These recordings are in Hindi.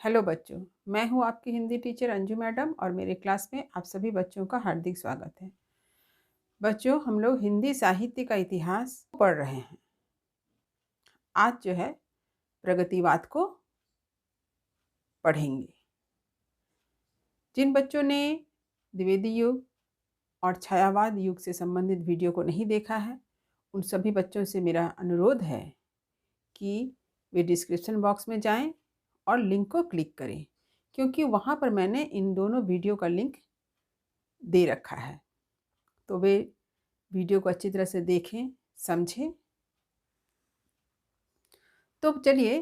हेलो बच्चों, मैं हूँ आपकी हिंदी टीचर अंजू मैडम और मेरे क्लास में आप सभी बच्चों का हार्दिक स्वागत है। बच्चों, हम लोग हिंदी साहित्य का इतिहास पढ़ रहे हैं। आज जो है प्रगतिवाद को पढ़ेंगे। जिन बच्चों ने द्विवेदी युग और छायावाद युग से संबंधित वीडियो को नहीं देखा है, उन सभी बच्चों से मेरा अनुरोध है कि वे डिस्क्रिप्शन बॉक्स में जाएं और लिंक को क्लिक करें, क्योंकि वहाँ पर मैंने इन दोनों वीडियो का लिंक दे रखा है। तो वे वीडियो को अच्छी तरह से देखें, समझें। तो चलिए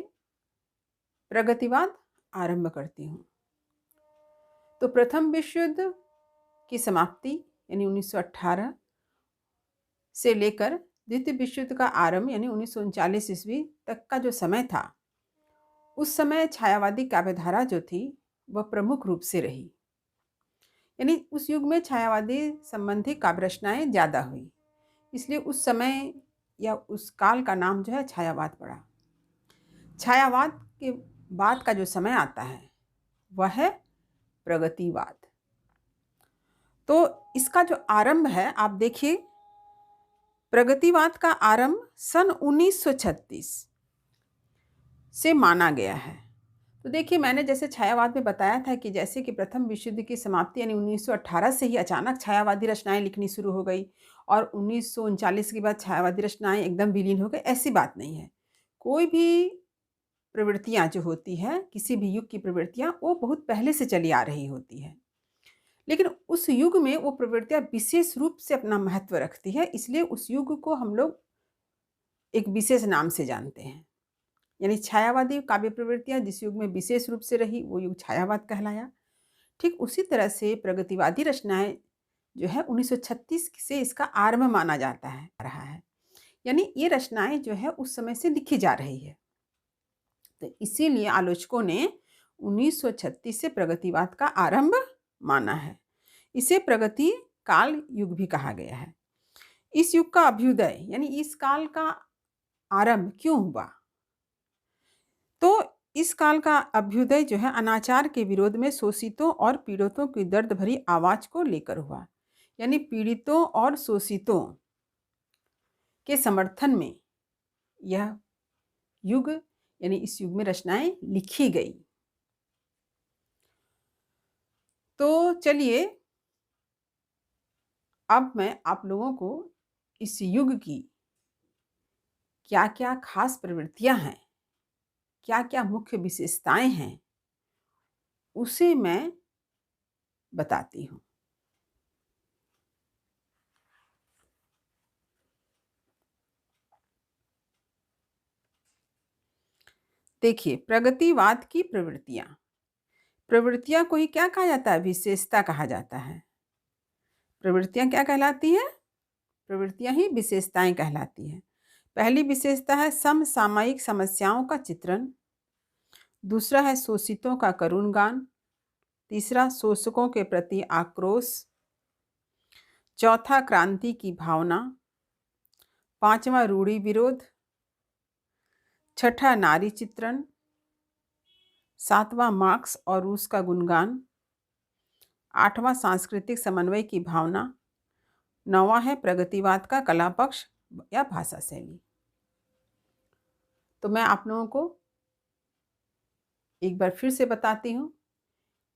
प्रगतिवाद आरंभ करती हूँ। तो प्रथम विश्व युद्ध की समाप्ति यानी 1918 से लेकर द्वितीय विश्व युद्ध का आरंभ यानी 1939 ईस्वी तक का जो समय था, उस समय छायावादी काव्यधारा जो थी वह प्रमुख रूप से रही। यानी उस युग में छायावादी संबंधी काव्य रचनाएं ज़्यादा हुई, इसलिए उस समय या उस काल का नाम जो है छायावाद पड़ा। छायावाद के बाद का जो समय आता है वह है प्रगतिवाद। तो इसका जो आरंभ है, आप देखिए, प्रगतिवाद का आरंभ सन 1936 से माना गया है। तो देखिए, मैंने जैसे छायावाद में बताया था कि जैसे कि प्रथम विश्व युद्ध की समाप्ति यानी 1918 से ही अचानक छायावादी रचनाएं लिखनी शुरू हो गई और 1939 के बाद छायावादी रचनाएं एकदम विलीन हो गई, ऐसी बात नहीं है। कोई भी प्रवृत्तियां जो होती है, किसी भी युग की प्रवृत्तियां, वो बहुत पहले से चली आ रही होती है, लेकिन उस युग में वो प्रवृत्तियां विशेष रूप से अपना महत्व रखती है, इसलिए उस युग को हम लोग एक विशेष नाम से जानते हैं। यानी छायावादी काव्य प्रवृत्तियां जिस युग में विशेष रूप से रही वो युग छायावाद कहलाया। ठीक उसी तरह से प्रगतिवादी रचनाएं जो है 1936 से इसका आरंभ माना जाता है रहा है। यानी ये रचनाएं जो है उस समय से लिखी जा रही है। तो इसीलिए आलोचकों ने 1936 से प्रगतिवाद का आरंभ माना है। इसे प्रगति काल युग भी कहा गया है। इस युग का अभ्युदय यानी इस काल का आरंभ क्यों हुआ? तो इस काल का अभ्युदय जो है अनाचार के विरोध में शोषितों और पीड़ितों की दर्द भरी आवाज को लेकर हुआ। यानी पीड़ितों और शोषितों के समर्थन में यह युग यानी इस युग में रचनाएं लिखी गई। तो चलिए, अब मैं आप लोगों को इस युग की क्या क्या खास प्रवृत्तियां हैं, क्या क्या मुख्य विशेषताएं हैं, उसे मैं बताती हूँ। देखिए, प्रगतिवाद की प्रवृत्तियां, प्रवृत्तियां को ही क्या कहा जाता है? विशेषता कहा जाता है। प्रवृत्तियां क्या कहलाती है? प्रवृत्तियां ही विशेषताएं कहलाती हैं। पहली विशेषता है समसामयिक समस्याओं का चित्रण। दूसरा है शोषितों का करुण गान। तीसरा शोषकों के प्रति आक्रोश। चौथा क्रांति की भावना। पांचवा रूढ़ि विरोध। छठा नारी चित्रण। सातवां मार्क्स और रूस का गुणगान। आठवां सांस्कृतिक समन्वय की भावना। नौवां है प्रगतिवाद का कला पक्ष या भाषा शैली। तो मैं आप लोगों को एक बार फिर से बताती हूँ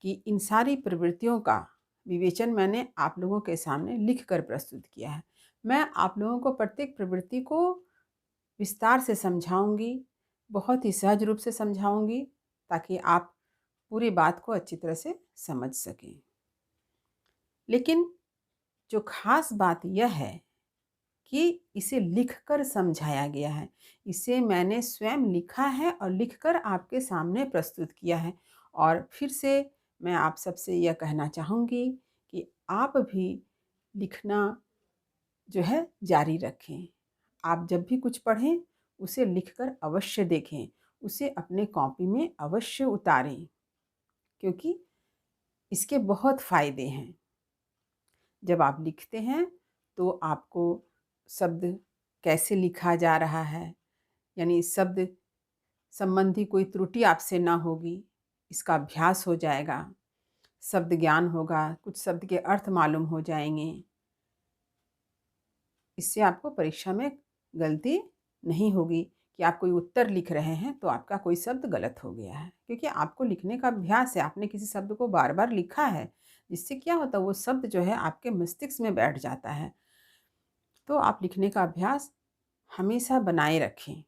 कि इन सारी प्रवृत्तियों का विवेचन मैंने आप लोगों के सामने लिखकर प्रस्तुत किया है। मैं आप लोगों को प्रत्येक प्रवृत्ति को विस्तार से समझाऊंगी, बहुत ही सहज रूप से समझाऊंगी, ताकि आप पूरी बात को अच्छी तरह से समझ सकें। लेकिन जो खास बात यह है कि इसे लिखकर समझाया गया है। इसे मैंने स्वयं लिखा है और लिखकर आपके सामने प्रस्तुत किया है। और फिर से मैं आप सबसे यह कहना चाहूँगी कि आप भी लिखना जो है जारी रखें। आप जब भी कुछ पढ़ें उसे लिखकर अवश्य देखें, उसे अपने कॉपी में अवश्य उतारें, क्योंकि इसके बहुत फ़ायदे हैं। जब आप लिखते हैं तो आपको शब्द कैसे लिखा जा रहा है, यानी शब्द संबंधी कोई त्रुटि आपसे ना होगी। इसका अभ्यास हो जाएगा, शब्द ज्ञान होगा, कुछ शब्द के अर्थ मालूम हो जाएंगे। इससे आपको परीक्षा में गलती नहीं होगी कि आप कोई उत्तर लिख रहे हैं तो आपका कोई शब्द गलत हो गया है, क्योंकि आपको लिखने का अभ्यास है, आपने किसी शब्द को बार बार लिखा है, जिससे क्या होता है वो शब्द जो है आपके मस्तिष्क में बैठ जाता है। तो आप लिखने का अभ्यास हमेशा बनाए रखें।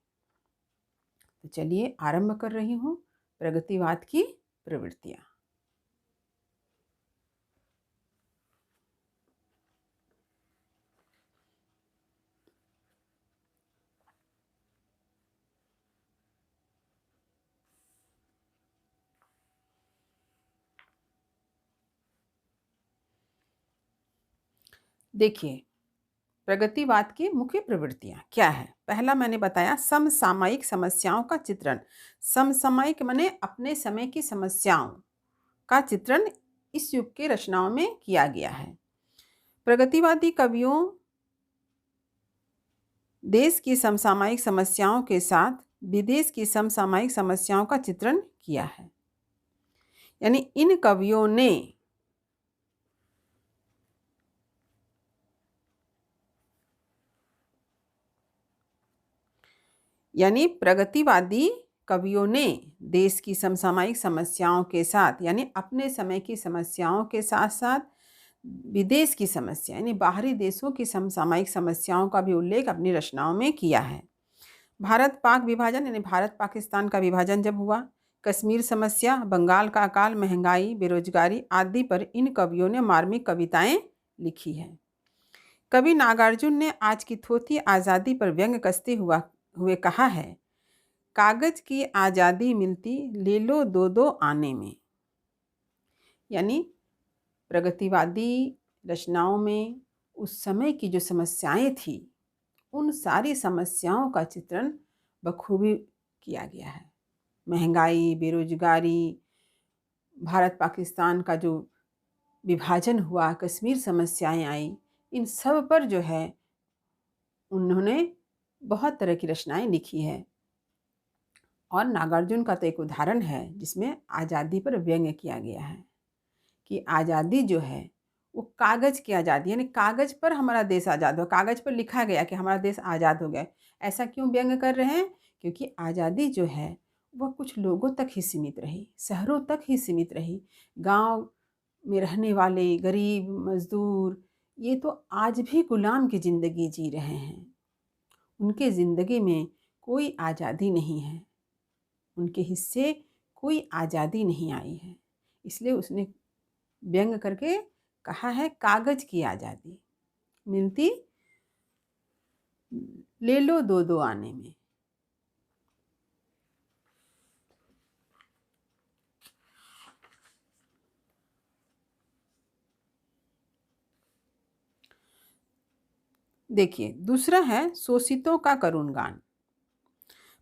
तो चलिए आरंभ कर रही हूँ प्रगतिवाद की प्रवृत्तियाँ। देखिए, प्रगतिवाद की मुख्य प्रवृत्तियाँ क्या है। पहला मैंने बताया समसामयिक समस्याओं का चित्रण। समसामयिक माने अपने समय की समस्याओं का चित्रण इस युग के रचनाओं में किया गया है। प्रगतिवादी कवियों देश की समसामयिक समस्याओं के साथ विदेश की समसामयिक समस्याओं का चित्रण किया है। यानी इन कवियों ने प्रगतिवादी कवियों ने देश की समसामयिक समस्याओं के साथ यानी अपने समय की समस्याओं के साथ साथ विदेश की समस्या यानी बाहरी देशों की समसामयिक समस्याओं का भी उल्लेख अपनी रचनाओं में किया है। भारत पाक विभाजन यानी भारत पाकिस्तान का विभाजन जब हुआ, कश्मीर समस्या, बंगाल का अकाल, महंगाई, बेरोजगारी आदि पर इन कवियों ने मार्मिक कविताएं लिखी हैं। कवि नागार्जुन ने आज की थोथी आज़ादी पर व्यंग कसते हुए कहा है, कागज की आज़ादी मिलती ले लो दो दो आने में। यानी प्रगतिवादी रचनाओं में उस समय की जो समस्याएं थी उन सारी समस्याओं का चित्रण बखूबी किया गया है। महंगाई, बेरोजगारी, भारत पाकिस्तान का जो विभाजन हुआ, कश्मीर समस्याएं आई, इन सब पर जो है उन्होंने बहुत तरह की रचनाएं लिखी है। और नागार्जुन का तो एक उदाहरण है जिसमें आज़ादी पर व्यंग्य किया गया है कि आज़ादी जो है वो कागज़ की आज़ादी यानी कागज़ पर हमारा देश आज़ाद हो, कागज़ पर लिखा गया कि हमारा देश आज़ाद हो गया। ऐसा क्यों व्यंग्य कर रहे हैं? क्योंकि आज़ादी जो है वह कुछ लोगों तक ही सीमित रही, शहरों तक ही सीमित रही। गांव में रहने वाले गरीब मजदूर ये तो आज भी गुलाम की ज़िंदगी जी रहे हैं। उनके ज़िंदगी में कोई आज़ादी नहीं है, उनके हिस्से कोई आज़ादी नहीं आई है। इसलिए उसने व्यंग करके कहा है, कागज की आज़ादी मिलती ले लो दो दो आने में। देखिए, दूसरा है शोषितों का करुण गान।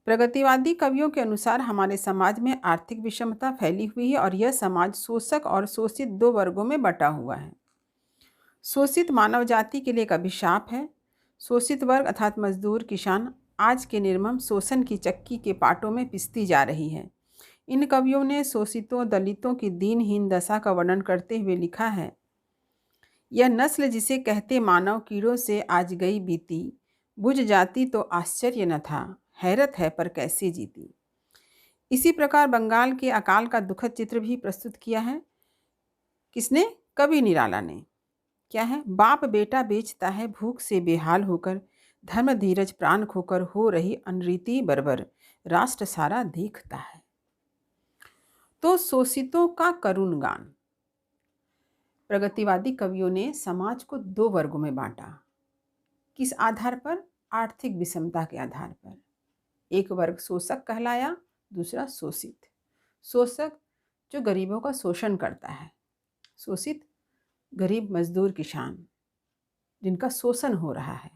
प्रगतिवादी कवियों के अनुसार हमारे समाज में आर्थिक विषमता फैली हुई है और यह समाज शोषक और शोषित दो वर्गों में बटा हुआ है। शोषित मानव जाति के लिए एक अभिशाप है। शोषित वर्ग अर्थात मजदूर, किसान आज के निर्मम शोषण की चक्की के पाटों में पिसती जा रही है। इन कवियों ने शोषितों दलितों की दीनहीन दशा का वर्णन करते हुए लिखा है, यह नस्ल जिसे कहते मानव कीड़ों से आज गई बीती, बुझ जाती तो आश्चर्य न था, हैरत है पर कैसे जीती। इसी प्रकार बंगाल के अकाल का दुखद चित्र भी प्रस्तुत किया है। किसने? कवि निराला ने। क्या है? बाप बेटा बेचता है भूख से बेहाल होकर, धर्म धीरज प्राण खोकर हो रही अनरीति बर्बर, राष्ट्र सारा देखता है। तो शोषितों का करुण गान। प्रगतिवादी कवियों ने समाज को दो वर्गों में बांटा। किस आधार पर? आर्थिक विषमता के आधार पर। एक वर्ग शोषक कहलाया, दूसरा शोषित। शोषक जो गरीबों का शोषण करता है, शोषित गरीब मजदूर किसान जिनका शोषण हो रहा है।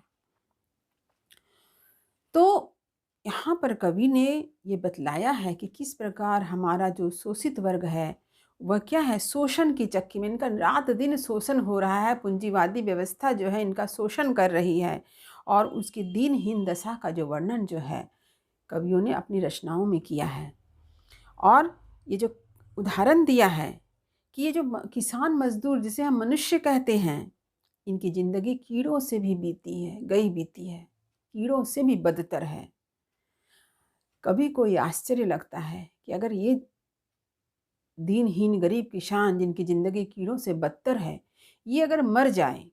तो यहाँ पर कवि ने ये बतलाया है कि किस प्रकार हमारा जो शोषित वर्ग है वह क्या है, शोषण की चक्की में इनका रात दिन शोषण हो रहा है। पूंजीवादी व्यवस्था जो है इनका शोषण कर रही है और उसकी दीनहीन दशा का जो वर्णन जो है कवियों ने अपनी रचनाओं में किया है। और ये जो उदाहरण दिया है कि ये जो किसान मजदूर जिसे हम मनुष्य कहते हैं, इनकी ज़िंदगी कीड़ों से भी बीती है, बीती है, कीड़ों से भी बदतर है। कभी कोई आश्चर्य लगता है कि अगर ये दीनहीन गरीब किसान जिनकी ज़िंदगी कीड़ों से बदतर है, ये अगर मर जाए,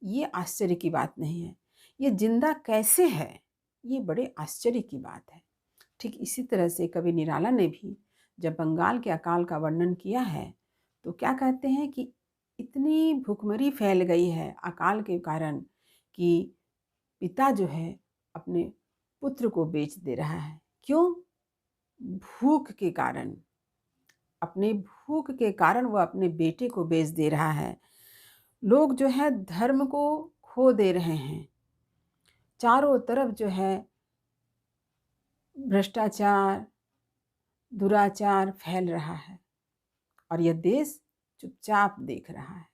ये आश्चर्य की बात नहीं है। ये जिंदा कैसे है, ये बड़े आश्चर्य की बात है। ठीक इसी तरह से कवि निराला ने भी जब बंगाल के अकाल का वर्णन किया है, तो क्या कहते हैं कि इतनी भूखमरी फैल गई है अकाल के कारण कि पिता जो है अपने पुत्र को बेच दे रहा है। क्यों? भूख के कारण। अपने भूख के कारण वह अपने बेटे को बेच दे रहा है। लोग जो है धर्म को खो दे रहे हैं। चारों तरफ जो है भ्रष्टाचार, दुराचार फैल रहा है और यह देश चुपचाप देख रहा है।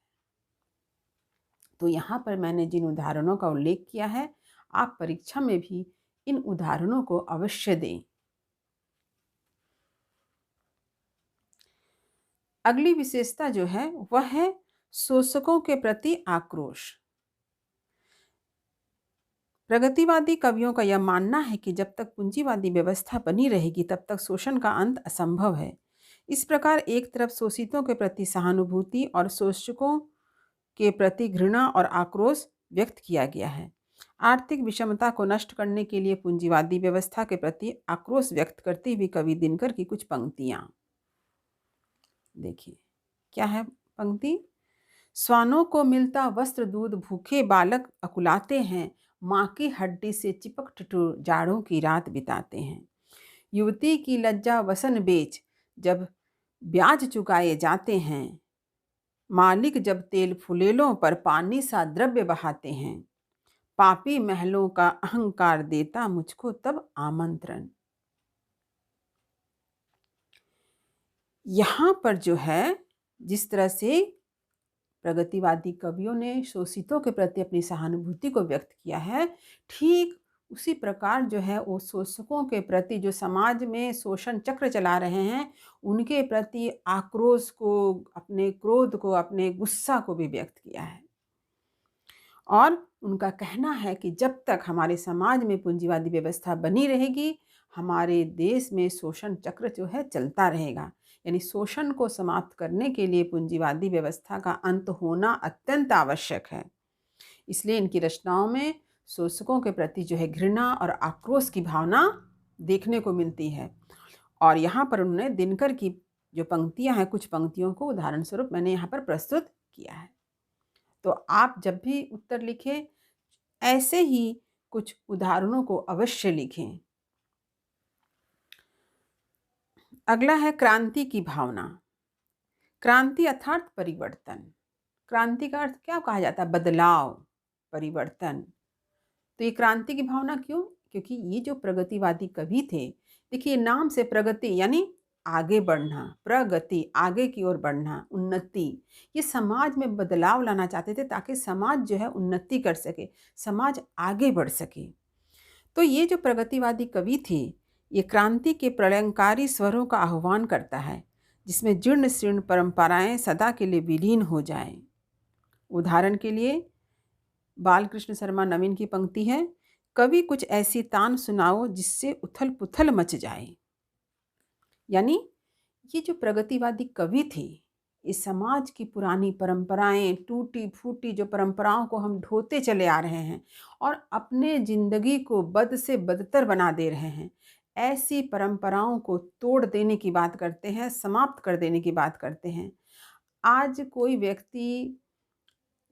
तो यहाँ पर मैंने जिन उदाहरणों का उल्लेख किया है, आप परीक्षा में भी इन उदाहरणों को अवश्य दें। अगली विशेषता जो है वह है शोषकों के प्रति आक्रोश। प्रगतिवादी कवियों का यह मानना है कि जब तक पूंजीवादी व्यवस्था बनी रहेगी तब तक शोषण का अंत असंभव है। इस प्रकार एक तरफ शोषितों के प्रति सहानुभूति और शोषकों के प्रति घृणा और आक्रोश व्यक्त किया गया है। आर्थिक विषमता को नष्ट करने के लिए पूंजीवादी व्यवस्था के प्रति आक्रोश व्यक्त करती हुई कवि दिनकर की कुछ पंक्तियां देखिए। क्या है पंक्ति? स्वानों को मिलता वस्त्र दूध भूखे बालक अकुलाते हैं, माँ की हड्डी से चिपक ठिठुर जाड़ों की रात बिताते हैं। युवती की लज्जा वसन बेच जब ब्याज चुकाए जाते हैं, मालिक जब तेल फुलेलों पर पानी सा द्रव्य बहाते हैं, पापी महलों का अहंकार देता मुझको तब आमंत्रण। यहाँ पर जो है जिस तरह से प्रगतिवादी कवियों ने शोषितों के प्रति अपनी सहानुभूति को व्यक्त किया है, ठीक उसी प्रकार जो है वो शोषकों के प्रति जो समाज में शोषण चक्र चला रहे हैं, उनके प्रति आक्रोश को, अपने क्रोध को, अपने गुस्सा को भी व्यक्त किया है। और उनका कहना है कि जब तक हमारे समाज में पूंजीवादी व्यवस्था बनी रहेगी, हमारे देश में शोषण चक्र जो है चलता रहेगा। यानी शोषण को समाप्त करने के लिए पूंजीवादी व्यवस्था का अंत होना अत्यंत आवश्यक है। इसलिए इनकी रचनाओं में शोषकों के प्रति जो है घृणा और आक्रोश की भावना देखने को मिलती है। और यहाँ पर उन्होंने दिनकर की जो पंक्तियाँ हैं, कुछ पंक्तियों को उदाहरण स्वरूप मैंने यहाँ पर प्रस्तुत किया है। तो आप जब भी उत्तर लिखें, ऐसे ही कुछ उदाहरणों को अवश्य लिखें। अगला है क्रांति की भावना। क्रांति अर्थात परिवर्तन। क्रांति का अर्थ क्या कहा जाता है? बदलाव, परिवर्तन। तो ये क्रांति की भावना क्यों? क्योंकि ये जो प्रगतिवादी कवि थे, देखिए नाम से प्रगति यानी आगे बढ़ना, प्रगति आगे की ओर बढ़ना, उन्नति। ये समाज में बदलाव लाना चाहते थे ताकि समाज जो है उन्नति कर सके, समाज आगे बढ़ सके। तो ये जो प्रगतिवादी कवि थे, ये क्रांति के प्रलयंकारी स्वरों का आह्वान करता है, जिसमें जीर्ण शीर्ण परंपराएं सदा के लिए विलीन हो जाएं। उदाहरण के लिए बालकृष्ण शर्मा नवीन की पंक्ति है, कभी कुछ ऐसी तान सुनाओ जिससे उथल पुथल मच जाए। यानी ये जो प्रगतिवादी कवि थे, इस समाज की पुरानी परंपराएं, टूटी फूटी जो परंपराओं को हम ढोते चले आ रहे हैं और अपने जिंदगी को बद से बदतर बना दे रहे हैं, ऐसी परंपराओं को तोड़ देने की बात करते हैं, समाप्त कर देने की बात करते हैं। आज कोई व्यक्ति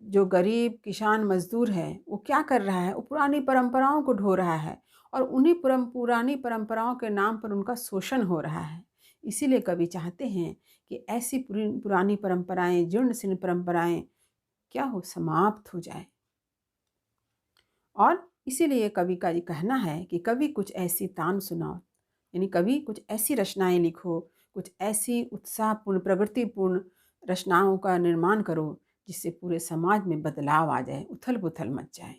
जो गरीब किसान मजदूर है, वो क्या कर रहा है? वो पुरानी परंपराओं को ढो रहा है और उन्हीं पुरानी परंपराओं के नाम पर उनका शोषण हो रहा है। इसीलिए कवि चाहते हैं कि ऐसी पुरानी परंपराएं, जीर्ण शीर्ण परंपराएं क्या हो, समाप्त हो जाए। और इसीलिए कवि का ये कहना है कि कवि कुछ ऐसी तान सुनाओ, यानी कवि कुछ ऐसी रचनाएं लिखो, कुछ ऐसी उत्साहपूर्ण, प्रगतिपूर्ण रचनाओं का निर्माण करो जिससे पूरे समाज में बदलाव आ जाए, उथल पुथल मच जाए।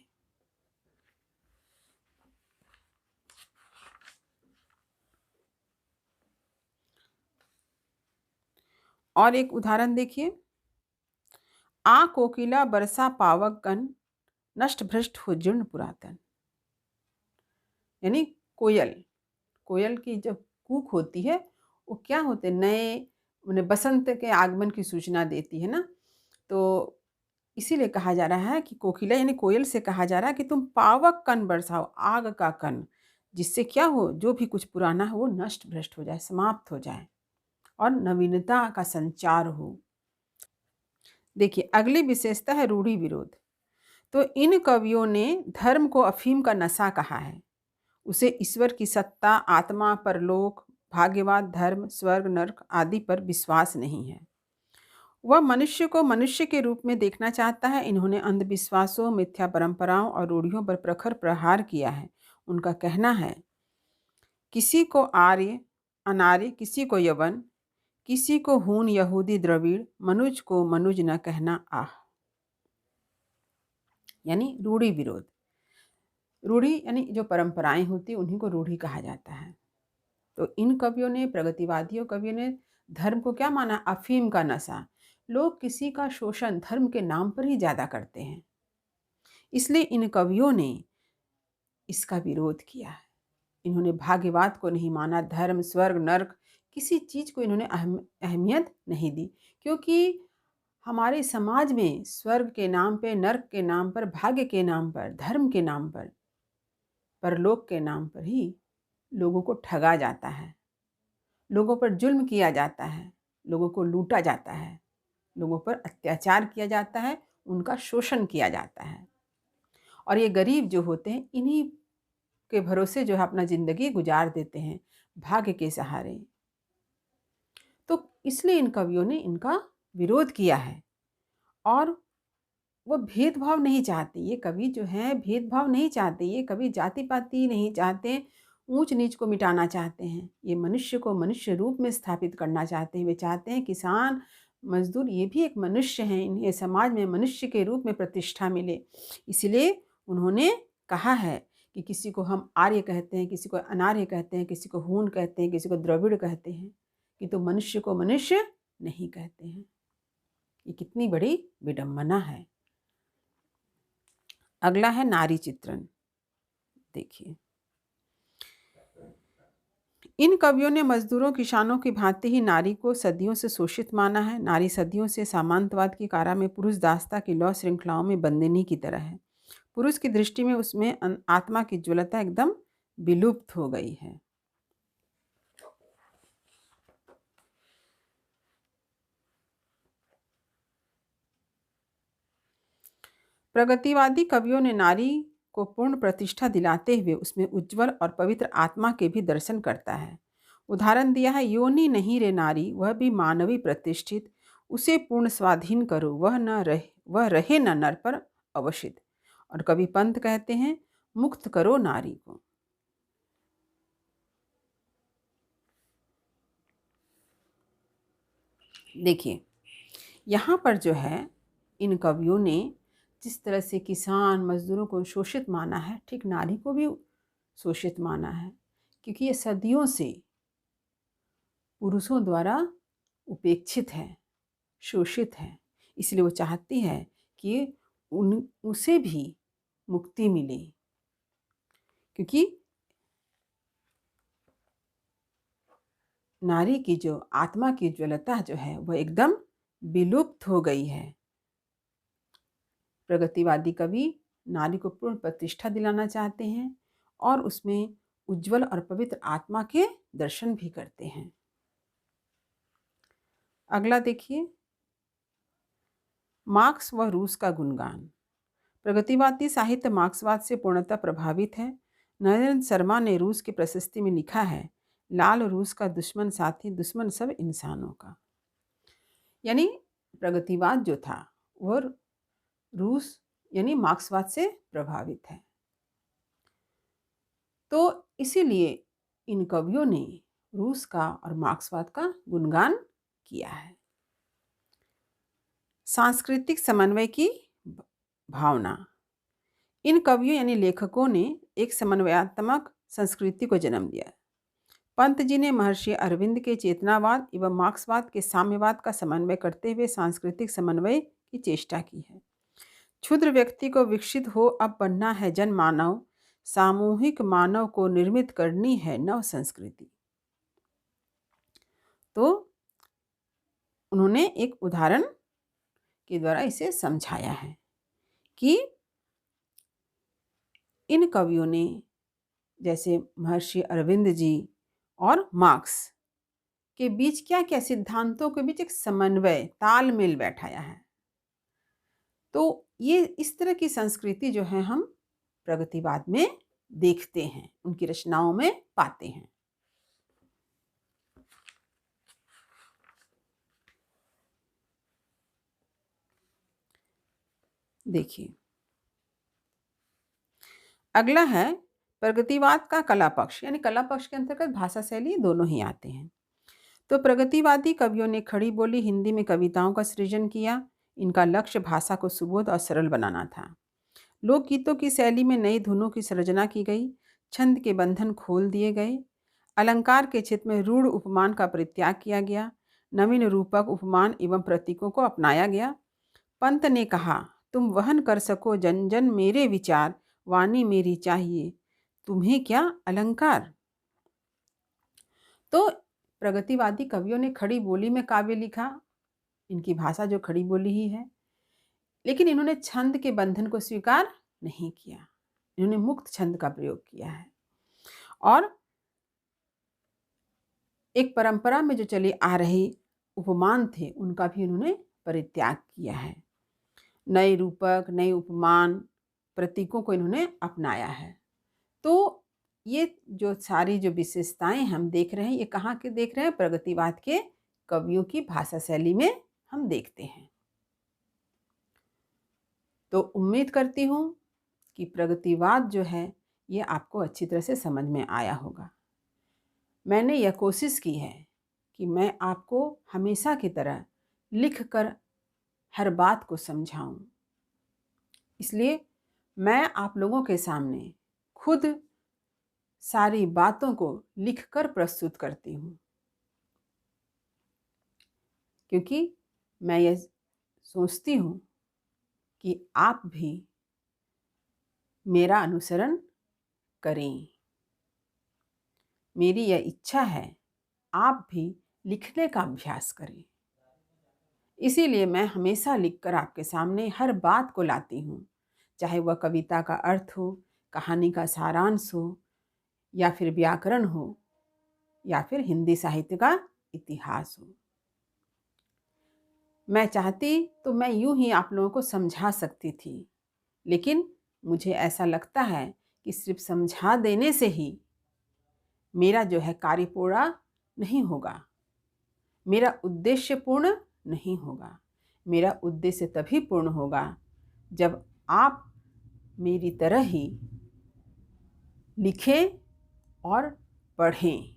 और एक उदाहरण देखिए, आ कोकिला बरसा पावक गण, नष्ट भ्रष्ट हो जीर्ण पुरातन। यानी कोयल, कोयल की जब कूक होती है, वो क्या होते नए उन्हें बसंत के आगमन की सूचना देती है ना। तो इसीलिए कहा जा रहा है कि कोकिला यानी कोयल से कहा जा रहा है कि तुम पावक कण बरसाओ, आग का कण, जिससे क्या हो, जो भी कुछ पुराना हो वो नष्ट भ्रष्ट हो जाए, समाप्त हो जाए और नवीनता का संचार हो। देखिए अगली विशेषता है रूढ़ि विरोध। तो इन कवियों ने धर्म को अफीम का नशा कहा है। उसे ईश्वर की सत्ता, आत्मा, परलोक, भाग्यवाद, धर्म, स्वर्ग, नर्क आदि पर विश्वास नहीं है। वह मनुष्य को मनुष्य के रूप में देखना चाहता है। इन्होंने अंधविश्वासों, मिथ्या परंपराओं और रूढ़ियों पर प्रखर प्रहार किया है। उनका कहना है, किसी को आर्य अनार्य, किसी को यवन, किसी को हून यहूदी द्रविड़, मनुज को मनुज न कहना आह। यानी रूढ़ि विरोध। रूढ़ि यानी जो परंपराएं होती उन्हीं को रूढ़ि कहा जाता है। तो इन कवियों ने, प्रगतिवादियों कवियों ने धर्म को क्या माना, अफीम का नशा। लोग किसी का शोषण धर्म के नाम पर ही ज्यादा करते हैं, इसलिए इन कवियों ने इसका विरोध किया है। इन्होंने भाग्यवाद को नहीं माना, धर्म, स्वर्ग, नर्क किसी चीज को इन्होंने अहमियत नहीं दी, क्योंकि हमारे समाज में स्वर्ग के नाम पे, नर्क के नाम पर, भाग्य के नाम पर, धर्म के नाम पर, परलोक के नाम पर ही लोगों को ठगा जाता है, लोगों पर जुल्म किया जाता है, लोगों को लूटा जाता है, लोगों पर अत्याचार किया जाता है, उनका शोषण किया जाता है। और ये गरीब जो होते हैं इन्हीं के भरोसे जो है अपना ज़िंदगी गुजार देते हैं, भाग्य के सहारे। तो इसलिए इन कवियों ने इनका विरोध किया है। और वो भेदभाव नहीं चाहते, ये कवि जो हैं भेदभाव नहीं चाहते, ये कवि जाति पाति नहीं चाहते, ऊंच नीच को मिटाना चाहते हैं। ये मनुष्य को मनुष्य रूप में स्थापित करना चाहते हैं। वे चाहते हैं किसान मजदूर ये भी एक मनुष्य हैं, इन्हें समाज में मनुष्य के रूप में प्रतिष्ठा मिले। इसलिए उन्होंने कहा है कि किसी को हम आर्य कहते हैं, किसी को अनार्य कहते हैं, किसी को हून कहते हैं, किसी को द्रविड़ कहते हैं, किंतु मनुष्य को मनुष्य नहीं कहते हैं। ये कितनी बड़ी विडंबना है। अगला है नारी चित्रण। देखिए, इन कवियों ने मजदूरों, किसानों की भांति ही नारी को सदियों से शोषित माना है। नारी सदियों से सामंतवाद की कारा में पुरुष दासता की लौ श्रृंखलाओं में बंदिनी की तरह है। पुरुष की दृष्टि में उसमें आत्मा की ज्वलता एकदम विलुप्त हो गई है। प्रगतिवादी कवियों ने नारी को पूर्ण प्रतिष्ठा दिलाते हुए उसमें उज्जवल और पवित्र आत्मा के भी दर्शन करता है। उदाहरण दिया है, योनि नहीं रे नारी, वह भी मानवी प्रतिष्ठित, उसे पूर्ण स्वाधीन करो, वह रहे न नर पर अवशित। और कवि पंत कहते हैं, मुक्त करो नारी को। देखिए यहाँ पर जो है इन कवियों ने जिस तरह से किसान मजदूरों को शोषित माना है, ठीक नारी को भी शोषित माना है, क्योंकि ये सदियों से पुरुषों द्वारा उपेक्षित है, शोषित है। इसलिए वो चाहती है कि उसे भी मुक्ति मिले, क्योंकि नारी की जो आत्मा की ज्वलता जो है वह एकदम विलुप्त हो गई है। प्रगतिवादी कवि नारी को पूर्ण प्रतिष्ठा दिलाना चाहते हैं और उसमें उज्जवल और पवित्र आत्मा के दर्शन भी करते हैं। अगला देखिए, मार्क्स व रूस का गुणगान। प्रगतिवादी साहित्य मार्क्सवाद से पूर्णतः प्रभावित है। नरेंद्र शर्मा ने रूस की प्रशस्ति में लिखा है, लाल रूस का दुश्मन साथी, दुश्मन सब इंसानों का। यानी प्रगतिवाद जो था वह रूस यानी मार्क्सवाद से प्रभावित है। तो इसीलिए इन कवियों ने रूस का और मार्क्सवाद का गुणगान किया है। सांस्कृतिक समन्वय की भावना। इन कवियों यानी लेखकों ने एक समन्वयात्मक संस्कृति को जन्म दिया। पंत जी ने महर्षि अरविंद के चेतनावाद एवं मार्क्सवाद के साम्यवाद का समन्वय करते हुए सांस्कृतिक समन्वय की चेष्टा की है। क्षुद्र व्यक्ति को विकसित हो अब बनना है जन मानव, सामूहिक मानव को निर्मित करनी है नव संस्कृति। तो उन्होंने एक उदाहरण के द्वारा इसे समझाया है कि इन कवियों ने, जैसे महर्षि अरविंद जी और मार्क्स के बीच क्या क्या सिद्धांतों के बीच एक समन्वय, तालमेल बैठाया है। तो ये इस तरह की संस्कृति जो है हम प्रगतिवाद में देखते हैं, उनकी रचनाओं में पाते हैं। देखिए, अगला है प्रगतिवाद का कला पक्ष, यानी कला पक्ष के अंतर्गत भाषा शैली दोनों ही आते हैं। तो प्रगतिवादी कवियों ने खड़ी बोली हिंदी में कविताओं का सृजन किया। इनका लक्ष्य भाषा को सुबोध और सरल बनाना था। लोकगीतों की शैली में नई धुनों की सृजना की गई, छंद के बंधन खोल दिए गए, अलंकार के क्षेत्र में रूढ़ उपमान का परित्याग किया गया, नवीन रूपक उपमान एवं प्रतीकों को अपनाया गया। पंत ने कहा, तुम वहन कर सको जन जन मेरे विचार, वाणी मेरी चाहिए, तुम्हें क्या अलंकार। तो प्रगतिवादी कवियों ने खड़ी बोली में काव्य लिखा, इनकी भाषा जो खड़ी बोली ही है, लेकिन इन्होंने छंद के बंधन को स्वीकार नहीं किया। इन्होंने मुक्त छंद का प्रयोग किया है और एक परंपरा में जो चले आ रहे उपमान थे उनका भी इन्होंने परित्याग किया है। नए रूपक, नए उपमान, प्रतीकों को इन्होंने अपनाया है। तो ये जो सारी जो विशेषताएं हम देख रहे हैं, ये कहाँ के देख रहे हैं? प्रगतिवाद के कवियों की भाषा शैली में हम देखते हैं। तो उम्मीद करती हूँ कि प्रगतिवाद जो है ये आपको अच्छी तरह से समझ में आया होगा। मैंने यह कोशिश की है कि मैं आपको हमेशा की तरह लिख कर हर बात को समझाऊं। इसलिए मैं आप लोगों के सामने खुद सारी बातों को लिखकर प्रस्तुत करती हूँ, क्योंकि मैं यह सोचती हूँ कि आप भी मेरा अनुसरण करें। मेरी यह इच्छा है आप भी लिखने का अभ्यास करें। इसीलिए मैं हमेशा लिखकर आपके सामने हर बात को लाती हूँ, चाहे वह कविता का अर्थ हो, कहानी का सारांश हो, या फिर व्याकरण हो, या फिर हिंदी साहित्य का इतिहास हो। मैं चाहती तो मैं यूं ही आप लोगों को समझा सकती थी, लेकिन मुझे ऐसा लगता है कि सिर्फ समझा देने से ही मेरा जो है कार्य पूरा नहीं होगा, मेरा उद्देश्य पूर्ण नहीं होगा। मेरा उद्देश्य तभी पूर्ण होगा जब आप मेरी तरह ही लिखें और पढ़ें,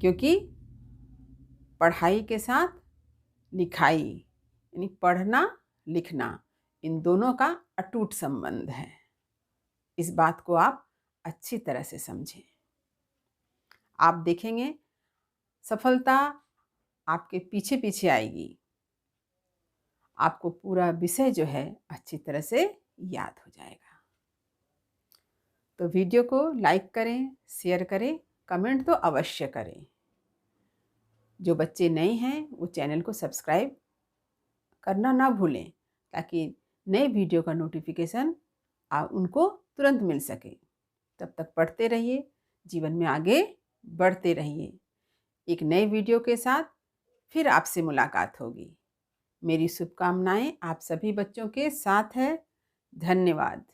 क्योंकि पढ़ाई के साथ लिखाई, यानी पढ़ना लिखना, इन दोनों का अटूट संबंध है। इस बात को आप अच्छी तरह से समझें। आप देखेंगे सफलता आपके पीछे पीछे आएगी, आपको पूरा विषय जो है अच्छी तरह से याद हो जाएगा। तो वीडियो को लाइक करें, शेयर करें, कमेंट तो अवश्य करें। जो बच्चे नए हैं वो चैनल को सब्सक्राइब करना ना भूलें, ताकि नए वीडियो का नोटिफिकेशन उनको तुरंत मिल सके। तब तक पढ़ते रहिए, जीवन में आगे बढ़ते रहिए। एक नए वीडियो के साथ फिर आपसे मुलाकात होगी। मेरी शुभकामनाएं आप सभी बच्चों के साथ है। धन्यवाद।